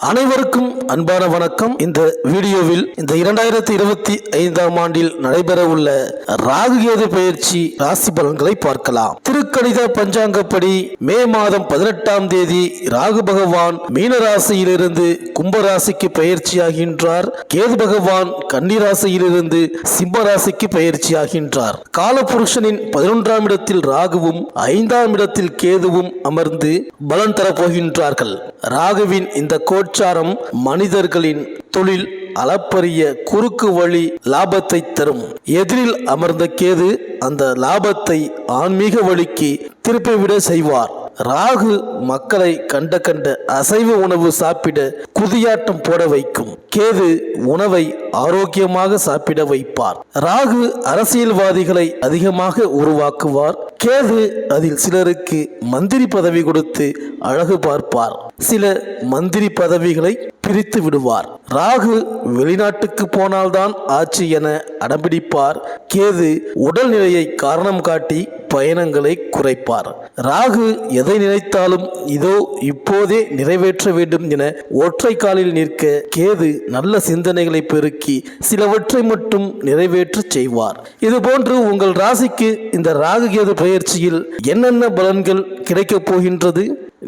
அனைவருக்கும் அன்பான வணக்கம். இந்த வீடியோவில் இந்த 2025ஆம் ஆண்டில் நடைபெற உள்ள ராகு கேது பெயர்ச்சி ராசி பலன்களை பார்க்கலாம். திருக்கணித பஞ்சாங்கப்படி மே மாதம் 18ஆம் தேதி ராகு பகவான் மீன ராசியிலிருந்து கும்ப ராசிக்கு பெயர்ச்சியாகின்றார். கேது பகவான் கன்னி ராசியிலிருந்து சிம்ம ராசிக்கு பெயர்ச்சியாகின்றார். காலபுருஷனின் 11ஆம் இடத்தில் ராகுவும் 5ஆம் இடத்தில் கேதுவும் அமர்ந்து பலன் தரப்போகின்றார்கள். ராகுவின் இந்த கோச்சாரம் மனிதர்களின் தொழில் அளப்பரிய குறுக்கு வழி லாபத்தை தரும். எதிரில் அமர்ந்த கேது அந்த லாபத்தை ஆன்மீக வழிக்கு திருப்பிவிட செய்வார். ராகு மக்களை கண்ட அசைவ உணவு சாப்பிட குதியாட்டம் போட வைக்கும். கேது உணவை ஆரோக்கியமாக சாப்பிட வைப்பார். ராகு அரசியல்வாதிகளை அதிகமாக உருவாக்குவார். கேது அதில் சிலருக்கு மந்திரி பதவி கொடுத்து அழகு பார்ப்பார். சில மந்திரி பதவிகளை பிரித்து விடுவார். ராகு வெளிநாட்டுக்கு போனால்தான் ஆட்சி என அடம்பிடிப்பார். கேது உடல்நிலையை காரணம் காட்டி பயணங்களை குறைப்பார். ராகு எதை நினைத்தாலும் இதோ இப்போதே நிறைவேற்ற வேண்டும் என ஒற்றை காலில் நிற்க கேது நல்ல சிந்தனைகளை பெருக்கி சிலவற்றை மட்டும் நிறைவேற்ற செய்வார். இதுபோன்று உங்கள் ராசிக்கு இந்த ராகு கேது பெயர்ச்சியில் என்னென்ன பலன்கள் கிடைக்கப் போகின்றது,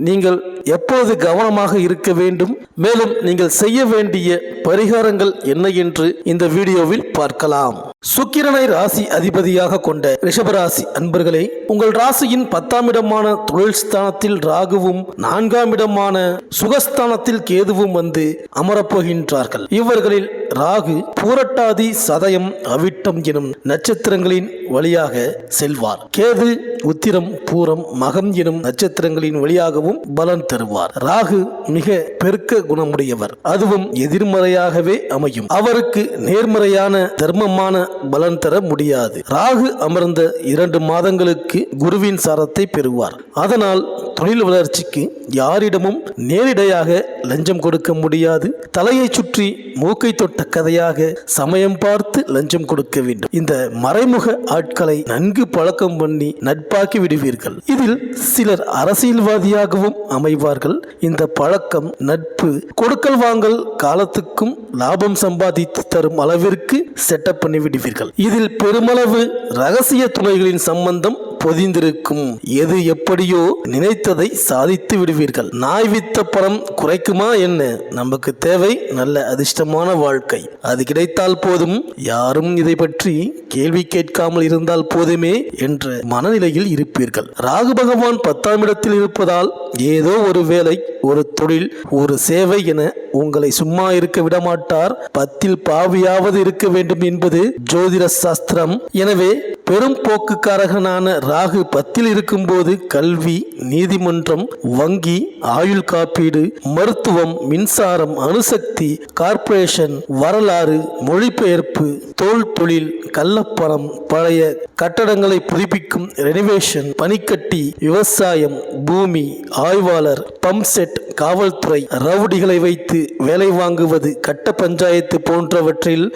நீங்கள் எப்போது கவனமாக இருக்க வேண்டும், மேலும் நீங்கள் செய்ய வேண்டிய பரிகாரங்கள் என்ன என்று இந்த வீடியோவில் பார்க்கலாம். சுக்கிரனை ராசி அதிபதியாக கொண்ட ரிஷபராசி அன்பர்களே, உங்கள் ராசியின் 10ஆம் இடமான தொழில் ஸ்தானத்தில் ராகுவும் 4ஆம் இடமான சுகஸ்தானத்தில் கேதுவும் வந்து அமரப்போகின்றார்கள். இவர்களில் ராகு பூரட்டாதி சதயம் அவிட்டம் எனும் நட்சத்திரங்களின் வழியாக செல்வார். கேது உத்திரம் பூரம் மகம் எனும் நட்சத்திரங்களின் வழியாகவும் பலன் தருவார். ராகு மிக பெருக்க குணமுடையவர், அதுவும் எதிர்மறையாகவே அமையும். அவருக்கு நேர்மறையான தர்மமான பலன் தர முடியாது. ராகு அமர்ந்த 2 மாதங்களுக்கு குருவின் சாரத்தை பெறுவார். அதனால் தொழில் வளர்ச்சிக்கு யாரிடமும் நேரிடையாக லஞ்சம் கொடுக்க முடியாது. தலையை சுற்றி மூக்கை தொட்ட கதையாக சமயம் பார்த்து லஞ்சம் கொடுக்க வேண்டும். இந்த மறைமுக ஆட்களை நன்கு பழக்கம் பண்ணி நட்பாக்கி விடுவீர்கள். இதில் சிலர் அரசியல்வாதியாகவும் அமைவார்கள். இந்த பழக்கம் நட்பு கொடுக்கல் வாங்கல் காலத்துக்கும் லாபம் சம்பாதித்து தரும் அளவிற்கு செட்டப் பண்ணி விடுவீர்கள். இதில் பெருமளவு ரகசிய துணைகளின் சம்பந்தம் பொதிந்திருக்கும். எது எப்படியோ நினைத்ததை சாதித்து விடுவீர்கள். நாய் வித்த பணம் குறைக்குமா என்ன? நமக்கு தேவை நல்ல அதிர்ஷ்டமான வாழ்க்கை. அது கிடைத்தால் போதும், யாரும் இதை பற்றி கேள்வி கேட்காமல் இருந்தால் போதுமே என்ற மனநிலையில் இருப்பீர்கள். ராகு பகவான் 10ஆம் இடத்தில் இருப்பதால் ஏதோ ஒரு வேலை, ஒரு தொழில், ஒரு சேவை என உங்களை சும்மா இருக்க விடமாட்டார். 10ல் பாவியாவது இருக்க வேண்டும் என்பது ஜோதிட சாஸ்திரம். எனவே பெரும் போக்குக்காரகனான ராகு 10ல் இருக்கும்போது கல்வி, நீதிமன்றம், வங்கி, ஆயுள் காப்பீடு, மருத்துவம், மின்சாரம், அணுசக்தி, கார்ப்பரேஷன், வரலாறு, மொழிபெயர்ப்பு, தோல் தொழில், கள்ளப்பணம், பழைய கட்டடங்களை புதுப்பிக்கும் ரெனிவேஷன், பனிக்கட்டி, விவசாயம், பூமி, ஆய்வாளர், பம்ப் செட், காவல்துறை, ரவுடிகளை வைத்து வேலை வாங்குவது, கட்ட பஞ்சாயத்து போன்றவற்றில்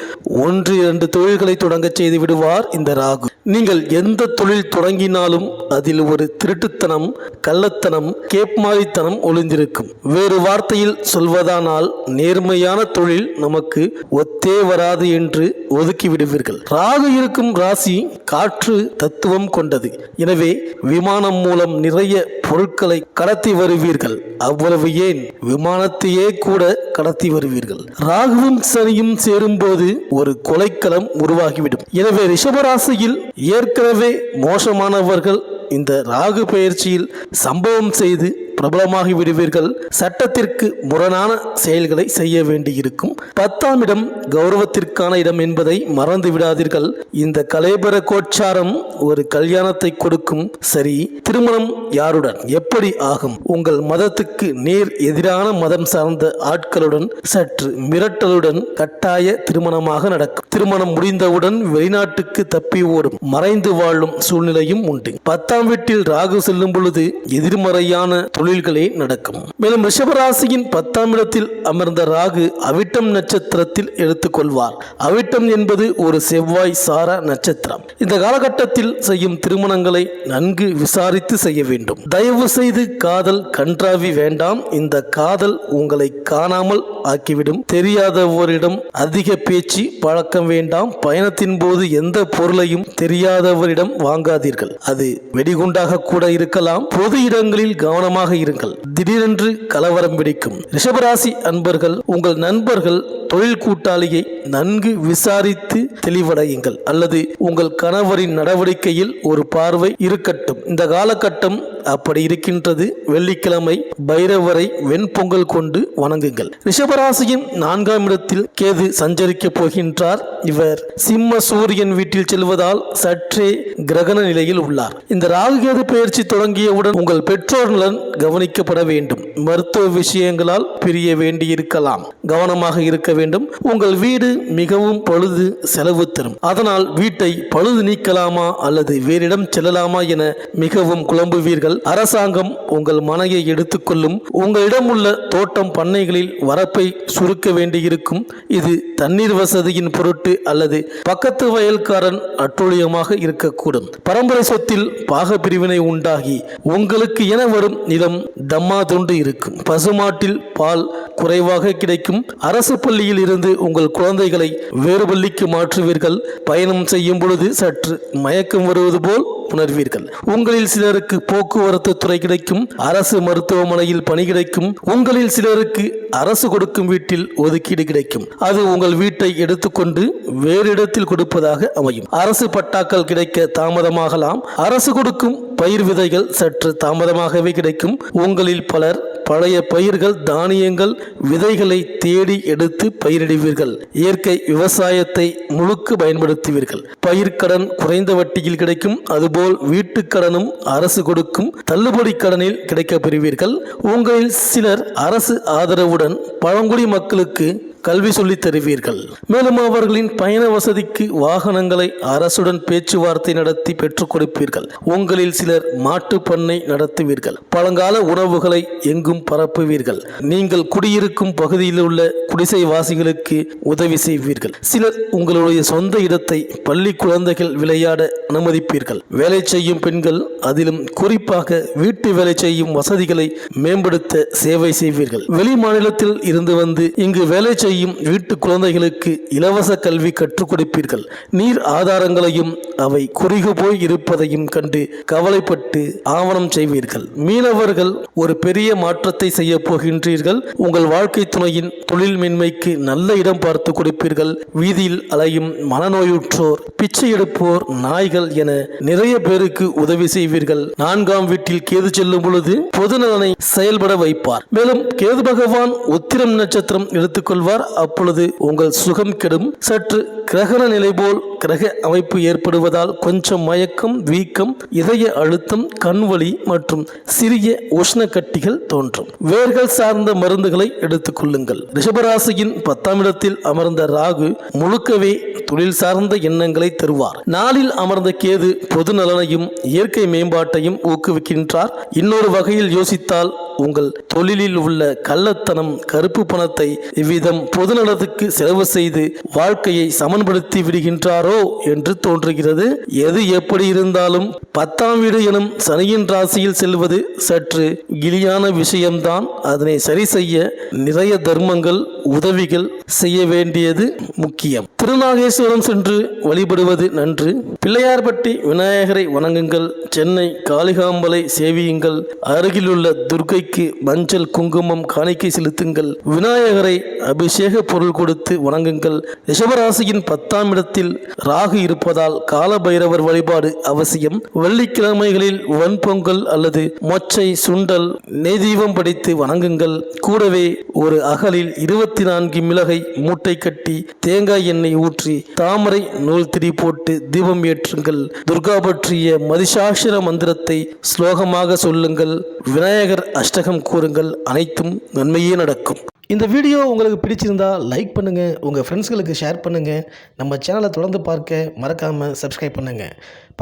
1-2 தொழில்களை தொடங்க செய்து விடுவார் இந்த ராகு. நீங்கள் எந்த தொழில் தொடங்கினாலும் அதில் ஒரு திருட்டுத்தனம், கள்ளத்தனம், கேப்மாரித்தனம் ஒளிந்திருக்கும். வேறு வார்த்தையில் சொல்வதானால் நேர்மையான தொழில் நமக்கு ஒத்தே வராது என்று ஒதுக்கி விடுவீர்கள். ராகு இருக்கும் ராசி காற்று தத்துவம் கொண்டது. எனவே விமானம் மூலம் நிறைய பொருட்களை கடத்தி வருவீர்கள். அவ்வளவு ஏன், விமானத்தையே கூட கடத்தி வருவீர்கள். ராகுவும் சனியும் சேரும்போது ஒரு கொலைக்களம் உருவாகிவிடும். எனவே ரிஷபராசியில் ஏற்கனவே மோசமானவர்கள் இந்த ராகு பெயர்ச்சியில் சம்பவம் செய்து பிரபலமாகி விடுவீர்கள். சட்டத்திற்கு முரணான செயல்களை செய்ய வேண்டியிருக்கும். 10ஆம் இடம் கௌரவத்திற்கான இடம் என்பதை மறந்து விடாதீர்கள். இந்த கலேபர கோச்சாரம் ஒரு கல்யாணத்தை கொடுக்கும். சரி, திருமணம் யாருடன் எப்படி ஆகும்? உங்கள் மதத்துக்கு நேர் எதிரான மதம் சார்ந்த ஆட்களுடன் சற்று மிரட்டலுடன் கட்டாய திருமணமாக நடக்கும். திருமணம் முடிந்தவுடன் வெளிநாட்டுக்கு தப்பி ஓடும் மறைந்து வாழும் சூழ்நிலையும் உண்டு. 10ஆம் வீட்டில் ராகு செல்லும் பொழுது எதிர்மறையான தொழில்களே நடக்கும். மேலும் ரிஷபராசியின் 10ஆம் இடத்தில் அமர்ந்த ராகு அவிட்டம் நட்சத்திரத்தில் எடுத்துக்கொள்வார். அவிட்டம் என்பது ஒரு செவ்வாய் சாரா நட்சத்திரம். இந்த காலகட்டத்தில் செய்யும் திருமணங்களை நன்கு விசாரித்து செய்ய வேண்டும். தயவு செய்து காதல் கன்றாவி வேண்டாம். இந்த காதல் உங்களை காணாமல் ஆக்கிவிடும். தெரியாதவரிடம் அதிக பேச்சு பழக்கம் வேண்டாம். பயணத்தின் போது எந்த பொருளையும் தெரியாதவரிடம் வாங்காதீர்கள். அது வெடிகுண்டாக கூட இருக்கலாம். பொது இடங்களில் கவனமாக இருங்கள். திடீரென்று கலவரம் வெடிக்கும். ரிஷபராசி அன்பர்கள், உங்கள் நண்பர்கள் தொழில் கூட்டாளியை நன்கு விசாரித்து தெளிவடையுங்கள். அல்லது உங்கள் கணவரின் நடவடிக்கையில் ஒரு பார்வை இருக்கட்டும். இந்த காலகட்டம் அப்படி இருக்கின்றது. வெள்ளிக்கிழமை பைரவரை வெண்பொங்கல் கொண்டு வணங்குங்கள். ரிஷபராசியின் 4ஆம் இடத்தில் கேது சஞ்சரிக்க போகின்றார். இவர் சிம்ம சூரியன் வீட்டில் செல்வதால் சற்றே கிரகண நிலையில் உள்ளார். இந்த ராகு கேது பெயர்ச்சி தொடங்கியவுடன் உங்கள் பெற்றோர் நலன் கவனிக்கப்பட வேண்டும். மருத்துவ விஷயங்களால் பிரிய வேண்டியிருக்கலாம். கவனமாக இருக்க வேண்டும். உங்கள் வீடு மிகவும் பழுது செலவு தரும். அதனால் வீட்டை பழுது நீக்கலாமா அல்லது வேறிடம் செல்லலாமா என மிகவும் குழம்புவீர்கள். அரசாங்கம் உங்கள் மனையை எடுத்துக்கொள்ளும். உங்களிடம் உள்ள தோட்டம் பண்ணைகளில் வரப்பை சுருக்க வேண்டியிருக்கும். இது தண்ணீர் வசதியின் பொருட்டு அல்லது பக்கத்து வயல்காரன் அட்டூழியமாக இருக்கக்கூடும். பரம்பரை சொத்தில் பாக பிரிவினை உண்டாகி உங்களுக்கு என வரும் நிலம் தம்மாதுண்டு இருக்கும். பசுமாட்டில் பால் குறைவாக கிடைக்கும். அரசு பள்ளியில் இருந்து உங்கள் குழந்தைகளை வேறு பள்ளிக்கு மாற்றுவீர்கள். பயணம் செய்யும் பொழுது சற்று மயக்கம் வருவது போல் உணர்வீர்கள். உங்களில் சிலருக்கு போக்குவரத்து துறை கிடைக்கும். அரசு மருத்துவமனையில் பணி கிடைக்கும். உங்களில் சிலருக்கு அரசு கொடுக்கும் வீட்டில் ஒதுக்கீடு கிடைக்கும். அது உங்கள் வீட்டை எடுத்துக்கொண்டு வேறு இடத்தில் கொடுப்பதாக அமையும். அரசு பட்டாக்கள் கிடைக்க தாமதமாகலாம். அரசு கொடுக்கும் பயிர் விதைகள் சற்று தாமதமாகவே கிடைக்கும். உங்களில் பலர் பழைய பயிர்கள், தானியங்கள், விதைகளை தேடி எடுத்து பயிரிடுவீர்கள். இயற்கை விவசாயத்தை முழுக்க பயன்படுத்துவீர்கள். பயிர்க்கடன் குறைந்த வட்டியில் கிடைக்கும். அதுபோல் வீட்டுக்கடனும் அரசு கொடுக்கும் தள்ளுபடி கடனில் கிடைக்கப் பெறுவீர்கள். உங்களில் சிலர் அரசு ஆதரவுடன் பழங்குடி மக்களுக்கு கல்வி சொல்லித் தருவீர்கள். மேலும் அவர்களின் பயண வசதிக்கு வாகனங்களை அரசுடன் பேச்சுவார்த்தை நடத்தி பெற்றுக் கொடுப்பீர்கள். உங்களில் சிலர் மாட்டு பண்ணை நடத்துவீர்கள். பழங்கால உணவுகளை எங்கும் பரப்புவீர்கள். நீங்கள் குடியிருக்கும் பகுதியில் உள்ள குடிசைவாசிகளுக்கு உதவி செய்வீர்கள். சிலர் உங்களுடைய சொந்த இடத்தை பள்ளி குழந்தைகள் விளையாட அனுமதிப்பீர்கள். வேலை செய்யும் பெண்கள், அதிலும் குறிப்பாக வீட்டு வேலை செய்யும் வசதிகளை மேம்படுத்த சேவை செய்வீர்கள். வெளி மாநிலத்தில் இருந்து வந்து இங்கு வேலை செய்யும் வீட்டு குழந்தைகளுக்கு இலவச கல்வி கற்றுக் கொடுப்பீர்கள். நீர் ஆதாரங்களையும் அவை குறுகி போய் இருப்பதையும் கண்டு கவலைப்பட்டு ஆவணம் செய்வீர்கள். மீனவர்கள், ஒரு பெரிய மாற்றத்தை செய்ய போகின்றீர்கள். உங்கள் வாழ்க்கை துணையின் தொழில் மேன்மைக்கு நல்ல இடம் பார்த்து கொடுப்பீர்கள். வீதியில் அலையும் மனநோயுற்றோர், பிச்சை எடுப்போர், நாய்கள் என நிறைய பேருக்கு உதவி செய்வீர்கள். 4ஆம் வீட்டில் கேது செல்லும் பொழுது பொது நலனை செயல்பட வைப்பார். மேலும் கேது பகவான் உத்திரம் நட்சத்திரம் எடுத்துக்கொள்வார். அப்பொழுது உங்கள் சுகம் கெடும். சற்று கிரகண நிலை போல் கிரக அமைப்பு ஏற்படுவதால் கொஞ்சம் மயக்கம், வீக்கம், இதய அழுத்தம், கண்வலி மற்றும் சிறிய உஷ்ண கட்டிகள் தோன்றும். வேர்கள் சார்ந்த மருந்துகளை எடுத்துக் கொள்ளுங்கள். ரிஷபராசியின் 10ஆம் இடத்தில் அமர்ந்த ராகு முழுக்கவே தொழில் சார்ந்த எண்ணங்களை தருவார். நாளில் அமர்ந்த கேது பொது நலனையும் இயற்கை மேம்பாட்டையும் ஊக்குவிக்கின்றார். இன்னொரு வகையில் யோசித்தால் உங்கள் தொழிலில் உள்ள கள்ளத்தனம், கருப்பு பணத்தை இவ்விதம் பொதுநலத்துக்கு செலவு செய்து வாழ்க்கையை சமன்படுத்தி விடுகின்றாரோ என்று தோன்றுகிறது. எது எப்படி இருந்தாலும் 10ஆம் வீடு எனும் சனியின் ராசியில் செல்வது சற்று கிளியான விஷயம்தான். அதனை சரி செய்ய நிறைய தர்மங்கள், உதவிகள் செய்ய வேண்டியது முக்கியம். திருநாகேஸ்வரம் சென்று வழிபடுவது நன்று. பிள்ளையார்பட்டி விநாயகரை வணங்குங்கள். சென்னை காளிகாம்பலை சேவியுங்கள். அருகிலுள்ள துர்க்கைக்கு மஞ்சள் குங்குமம் காணிக்கை செலுத்துங்கள். விநாயகரை அபிஷேக பொருள் கொடுத்து வணங்குங்கள். ரிஷபராசியின் 10ஆம் இடத்தில் ராகு இருப்பதால் கால பைரவர் வழிபாடு அவசியம். வெள்ளிக்கிழமைகளில் வெண்பொங்கல் அல்லது மொச்சை, சுண்டல், நெய் தீபம் படித்து வணங்குங்கள். கூடவே ஒரு அகலில் 24 மிளகை மூட்டை கட்டி தேங்காய் எண்ணெய் ஊற்றி தாமரை நூல் திரி போட்டு தீபம் ஏற்றுங்கள். துர்கா பற்றிய மதிசாட்சர மந்திரத்தை ஸ்லோகமாக சொல்லுங்கள். விநாயகர் அஷ்டகம் கூறுங்கள். அனைத்தும் நன்மையே நடக்கும். இந்த வீடியோ உங்களுக்கு பிடிச்சிருந்தா லைக் பண்ணுங்கள், உங்கள் ஃப்ரெண்ட்ஸ்களுக்கு ஷேர் பண்ணுங்கள். நம்ம சேனலை தொடர்ந்து பார்க்க மறக்காமல் சப்ஸ்கிரைப் பண்ணுங்கள்.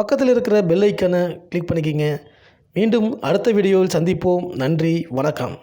பக்கத்தில் இருக்கிற பெல் ஐக்கானை கிளிக் பண்ணிக்கிங்க. மீண்டும் அடுத்த வீடியோவில் சந்திப்போம். நன்றி, வணக்கம்.